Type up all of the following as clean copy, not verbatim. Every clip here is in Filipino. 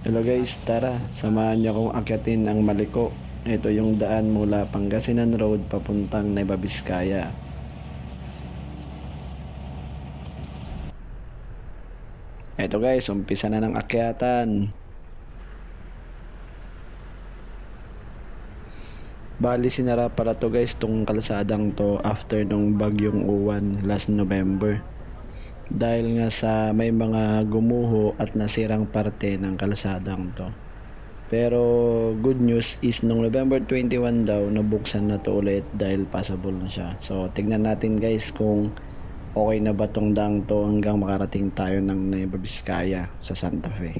Hello guys, tara, samahan niyo akong akyatin ang Maliko. Ito yung daan mula Pangasinan Road papuntang Nueva Vizcaya. Ito guys, umpisa na ng akyatan. Bali sinara pala to guys, tong kalsadang to after nung bagyong uwan last November. Dahil nga sa may mga gumuho at nasirang parte ng kalsadang to. Pero good news is nung November 21 daw nabuksan na to ulit dahil passable na siya. So tignan natin guys kung okay na ba tong daang to hanggang makarating tayo ng Nueva Vizcaya sa Santa Fe.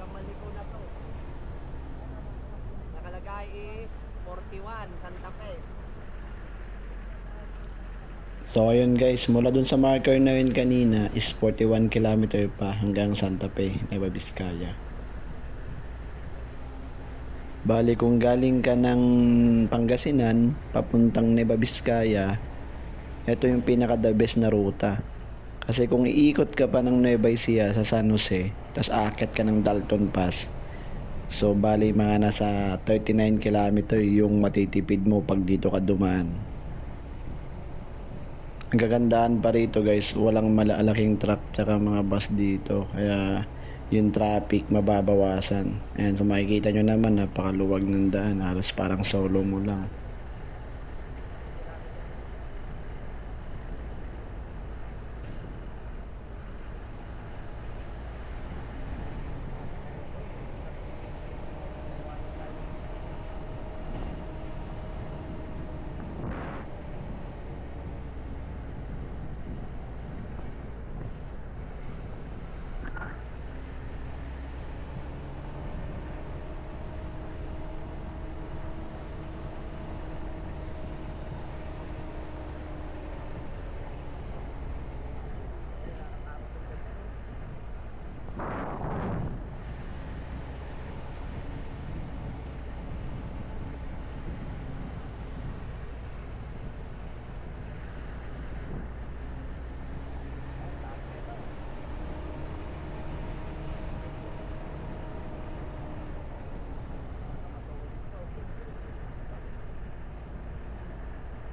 Maliko na to. Nakalagay is 41 Santa Fe. So ayun guys, mula dun sa marker na yun kanina is 41 km pa hanggang Santa Fe, Nueva Vizcaya. Bali kung galing ka ng Pangasinan papuntang Nueva Vizcaya, ito yung pinaka the best na ruta. Kasi kung iikot ka pa ng Nueva Ecija sa San Jose, tas aakyat ka ng Dalton Pass, so bali mga nasa 39 km yung matitipid mo pag dito ka dumaan. Ang kagandahan pa rito guys, walang malalaking truck tsaka mga bus dito, kaya yung traffic mababawasan. Ayan, so makikita nyo naman napakaluwag ng daan, halos parang solo mo lang.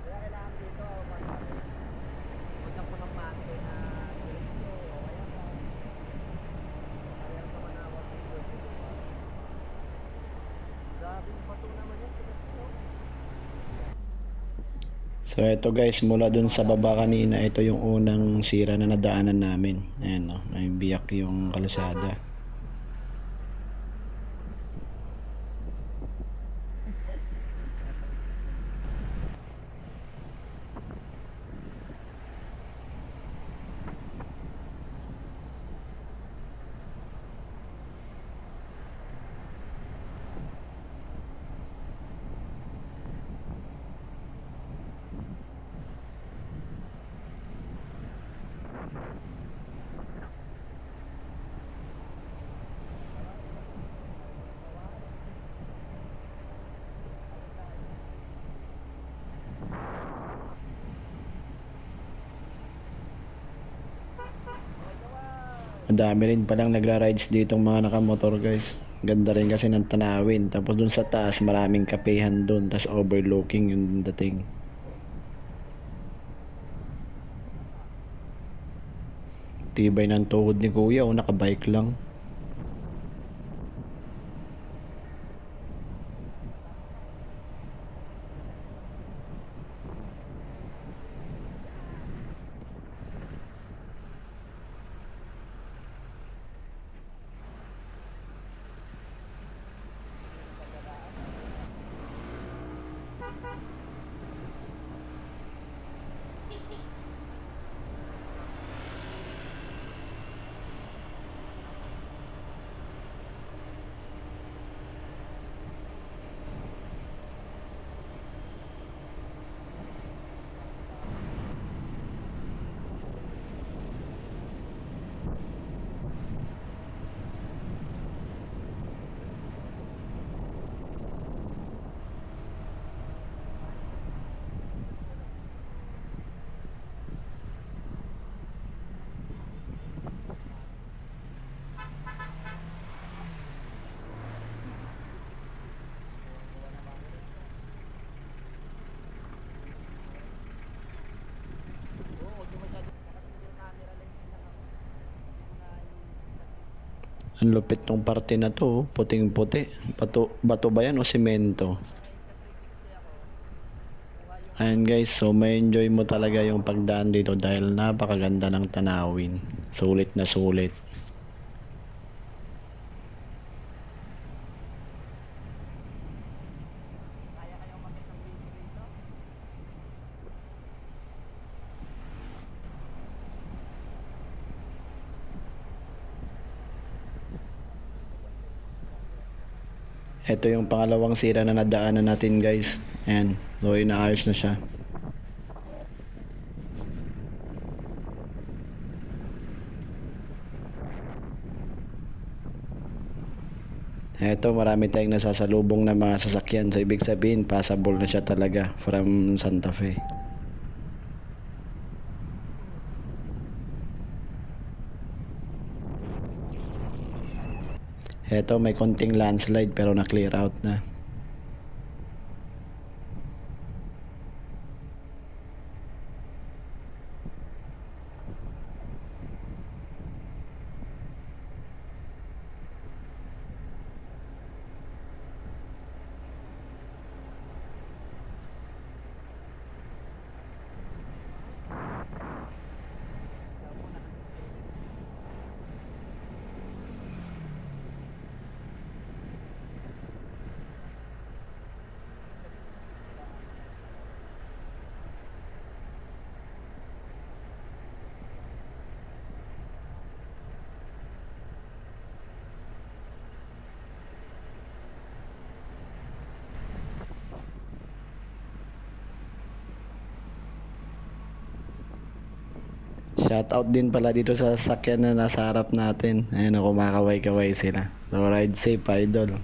Kaya kailangan dito punta po ng mante na diretso o kaya pa. Kaya pa manawag dito. Grabe yung bato naman yan. Tigas mo. So eto guys, mula dun sa baba kanina, ito yung unang sira na nadaanan namin. Ayan o, may biyak yung kalsada. Madami rin palang nagra-rides dito mga nakamotor guys. Ganda rin kasi ng tanawin. Tapos dun sa taas maraming kapehan dun. Tapos overlooking yung dating. Tibay ng tuhod ni kuya o nakabike lang. Ang lupit tong parte na to, oh. Puting-puti. Bato ba yan o semento? Ayan guys, so may enjoy mo talaga yung pagdaan dito dahil napakaganda ng tanawin. Sulit na sulit. Kaya kayong umakit ng video rito? Ito yung pangalawang sira na nadaanan natin guys. Ayan, so inaayos na siya. Eto, marami tayong nasasalubong na mga sasakyan. So, ibig sabihin, passable na siya talaga from Santa Fe. Eto, may konting landslide pero na-clear out na. Shoutout din pala dito sa sasakyan na nasa harap natin. Ayun o, kumakaway-kaway sila. So, ride safe, idol.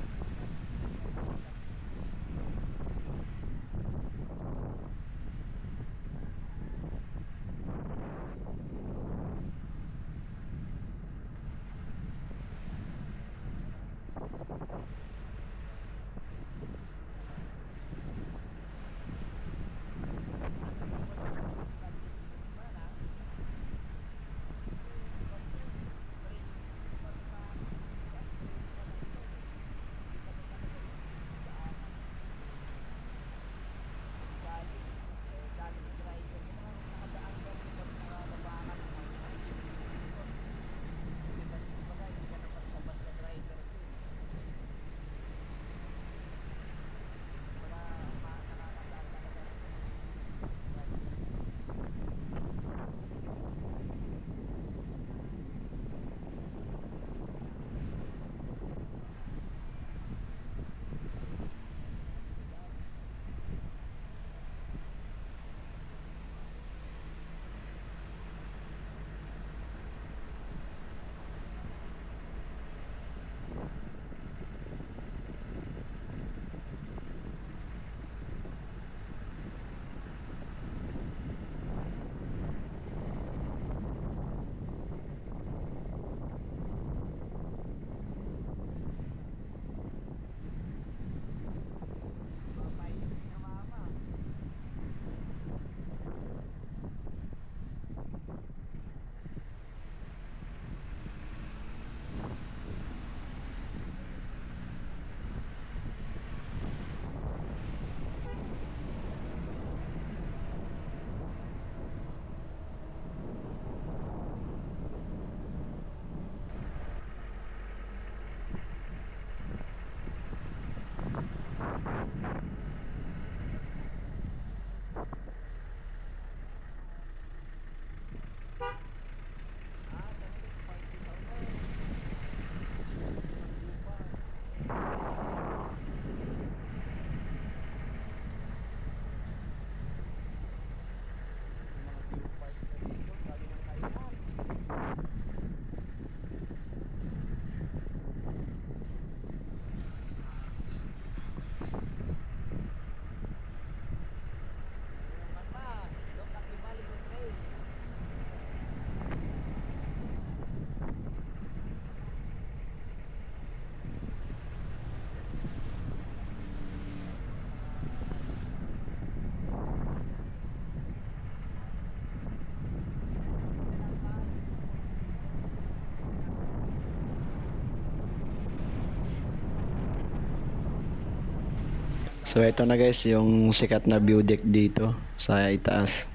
So ito na guys yung sikat na view deck dito sa itaas.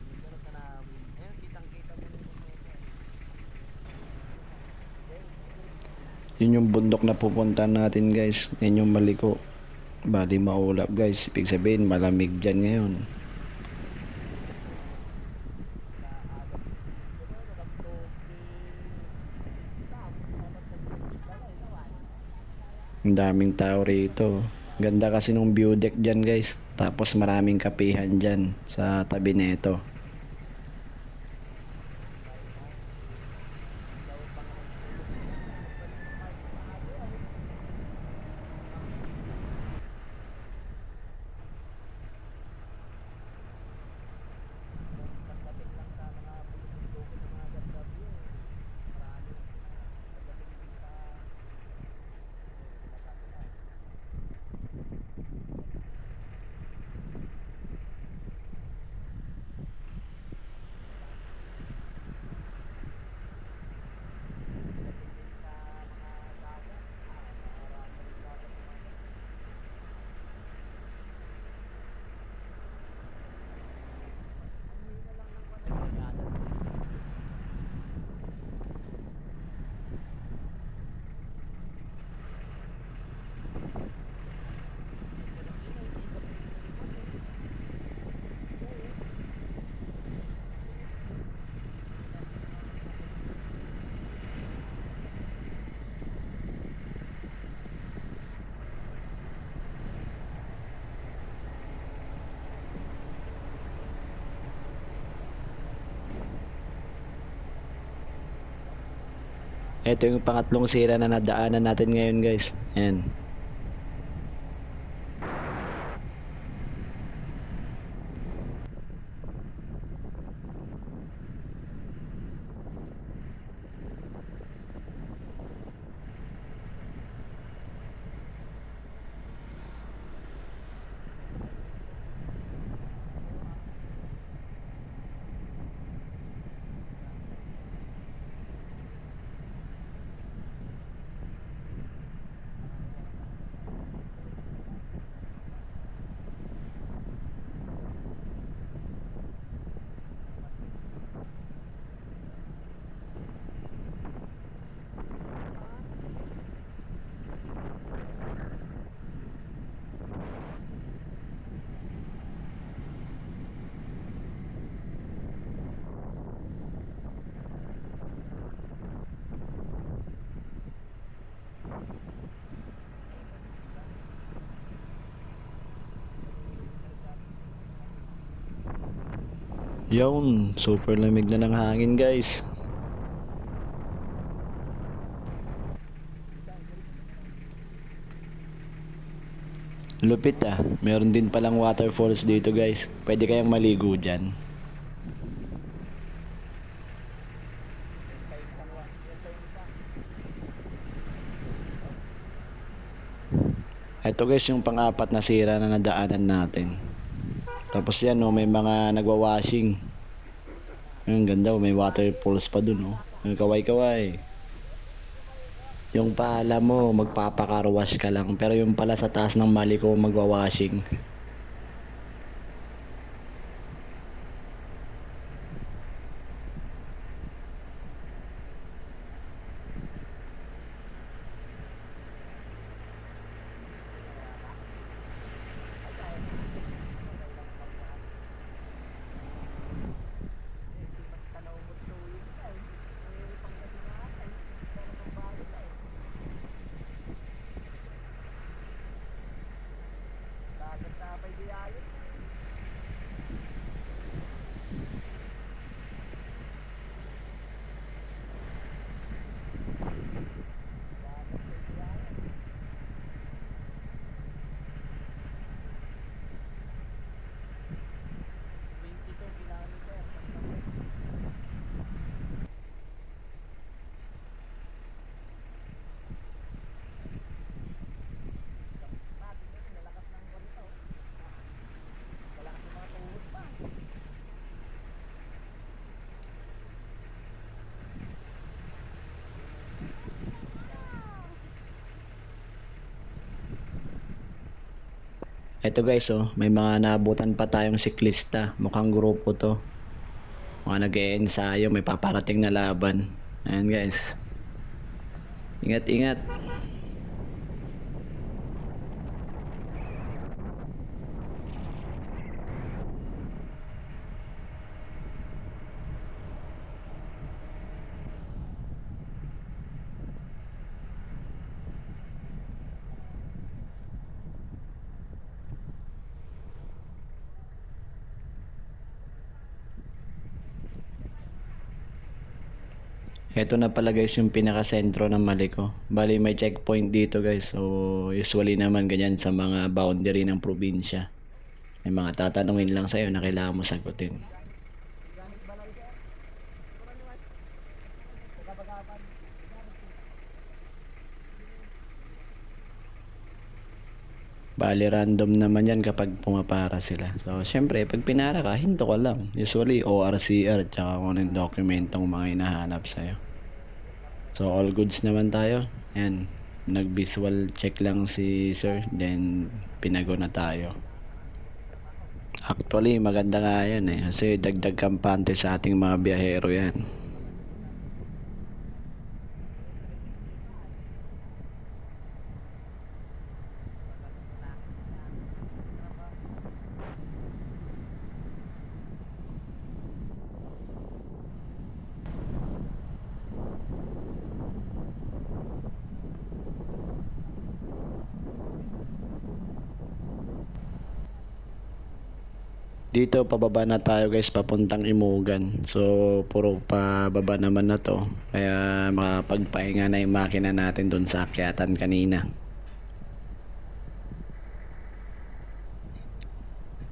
Yung ganun ka namin. Ayun, kitang-kita mo na yung mga. Yun yung bundok na pupunta natin guys. Yan yung Maliko. Bali maulap guys. Ibig sabihin malamig dyan ngayon. Ang daming tao rito. Ganda kasi nung view deck dyan guys. Tapos maraming kapihan dyan sa tabi nito. Pagdating lang sa mga bundok ng mga ganda-view, marami. Pagdating din sa labas na. Pagdating din sa mga dagat, marami rin dagat ng mga ang hina lang ng dagat. Ito yung pangatlong sira na nadaanan natin ngayon guys. Ayan. Yun, super lamig na ng hangin guys. Lupit ah, meron din palang waterfalls dito guys. Pwede kayang maligo dyan. Yan pa yung isang yan pa yung isa. Ito guys yung pang-apat na sira na nadaanan natin. Tapos yan oh, may mga nagwa-washing. Ang ganda oh, may waterfalls pa dun oh. Yung kaway-kaway. Yung pala mo magpapakarwash ka lang pero yung pala sa taas ng Maliko magwa-washing. Hindi mas tanaw mo tuloy ka eh. May Pangasinan ka eh. Para sa bahay ka eh. Dagat sa Apay Diayo. Dagat sa Diayo. 22 kilometer. Natin yun, nalakas ng ganito. Eto guys, oh, may mga naabutan pa tayong siklista. Mukhang grupo to. Mga nag-e-ensayo, may paparating na laban. Ayan guys. Ingat, ingat. Ito na pala guys yung pinaka-sentro ng Maliko. Bali may checkpoint dito guys. So usually naman ganyan sa mga boundary ng probinsya. May mga tatanungin lang sa'yo na kailangan mo sagutin. Bali random naman yan kapag pumapara sila. So syempre pag pinara ka, hinto ka lang. Usually ORCR tsaka kung anong dokumentong mga hinahanap sa'yo. So all goods naman tayo. Ayan. Nag-visual check lang si sir. Then pinago na tayo. Actually maganda nga yan eh. Kasi dagdag kampante sa ating mga biyahero yan. Dito pababa na tayo guys papuntang Imugan. So puro pababa naman na to. Kaya makapagpahinga na yung makina natin dun sa akyatan kanina.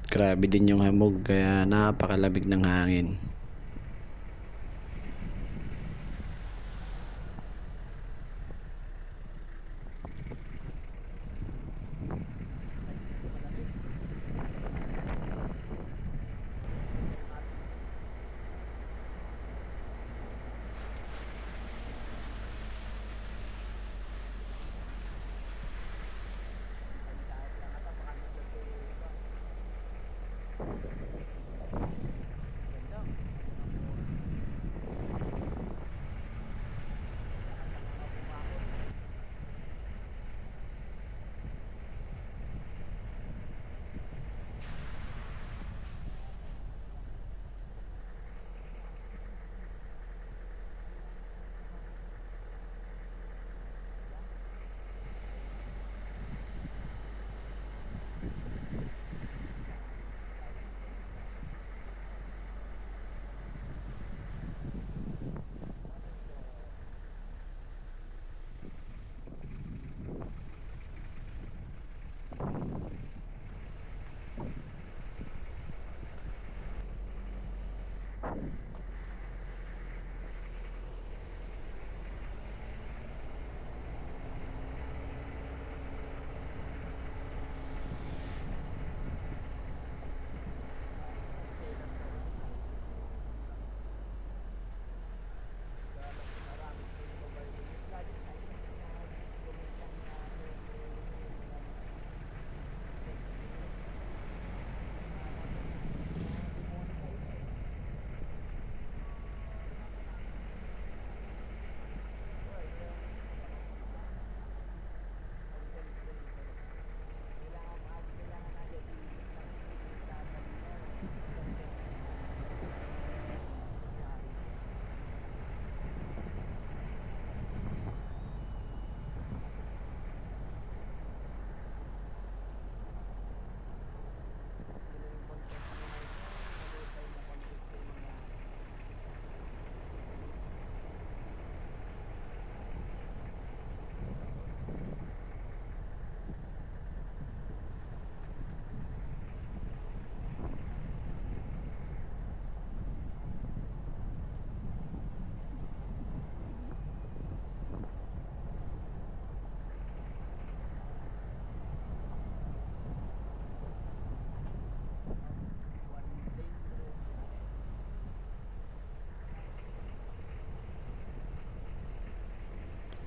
Grabe din yung hamog kaya napakalamig ng hangin.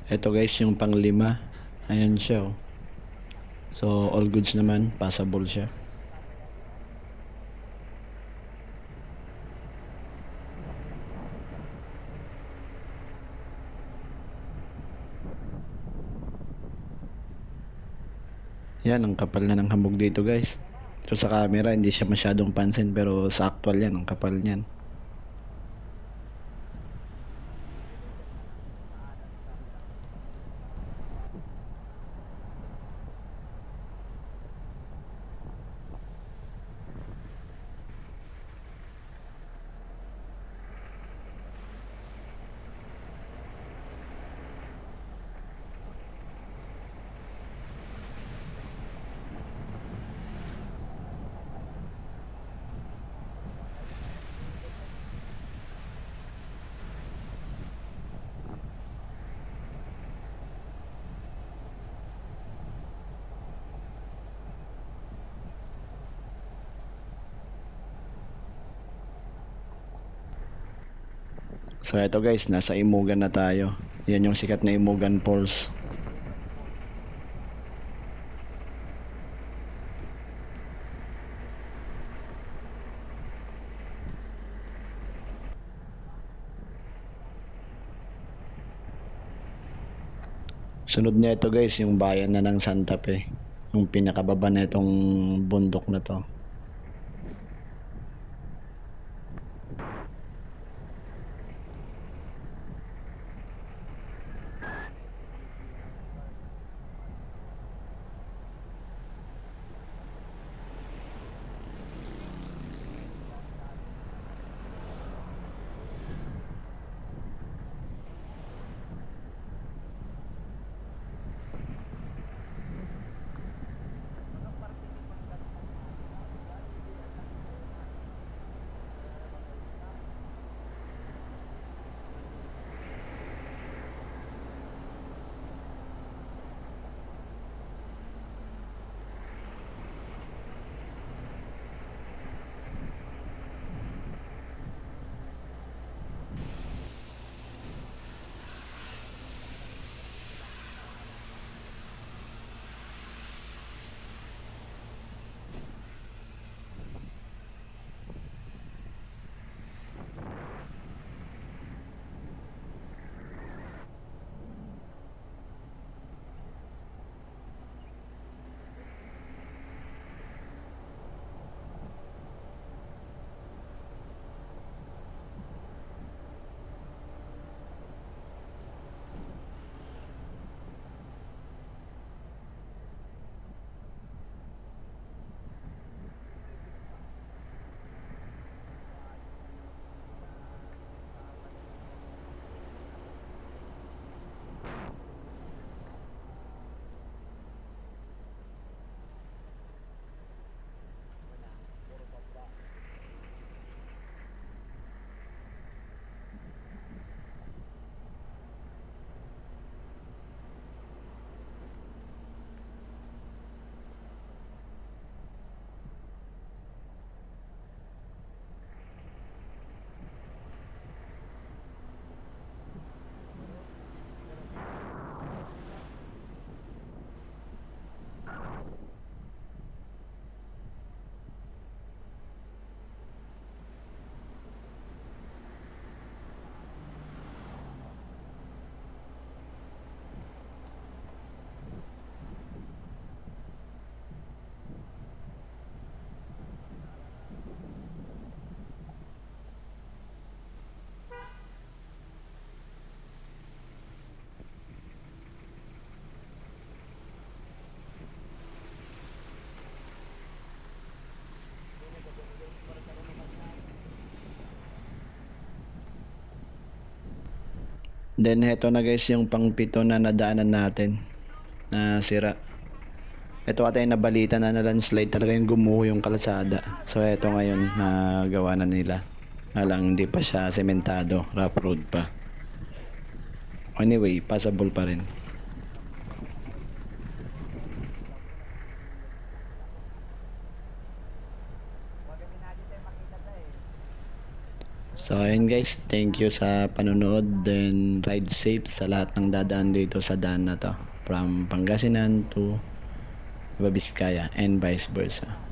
Ito guys yung panglima. Ayan siya oh. So all goods naman, passable siya. Yan, ang kapal na ng hamog dito guys. So sa camera hindi siya masyadong pansin, pero sa actual yan, ang kapal niyan. So ito guys, nasa Imogan na tayo. Yan yung sikat na Imogan Falls. Sunod niya ito guys, yung bayan na ng Santa Fe. Yung pinakababa na itong bundok na to. Then heto na guys yung pang-pito na nadaanan natin na sira. Ito ata yung nabalita na landslide talaga yung gumuho yung kalsada. So eto ngayon na gawa na nila. Alang hindi pa siya sementado, rough road pa. Anyway, passable pa rin. So ayun guys, thank you sa panonood, then ride safe sa lahat ng dadaan dito sa daan na to from Pangasinan to Nueva Vizcaya and vice versa.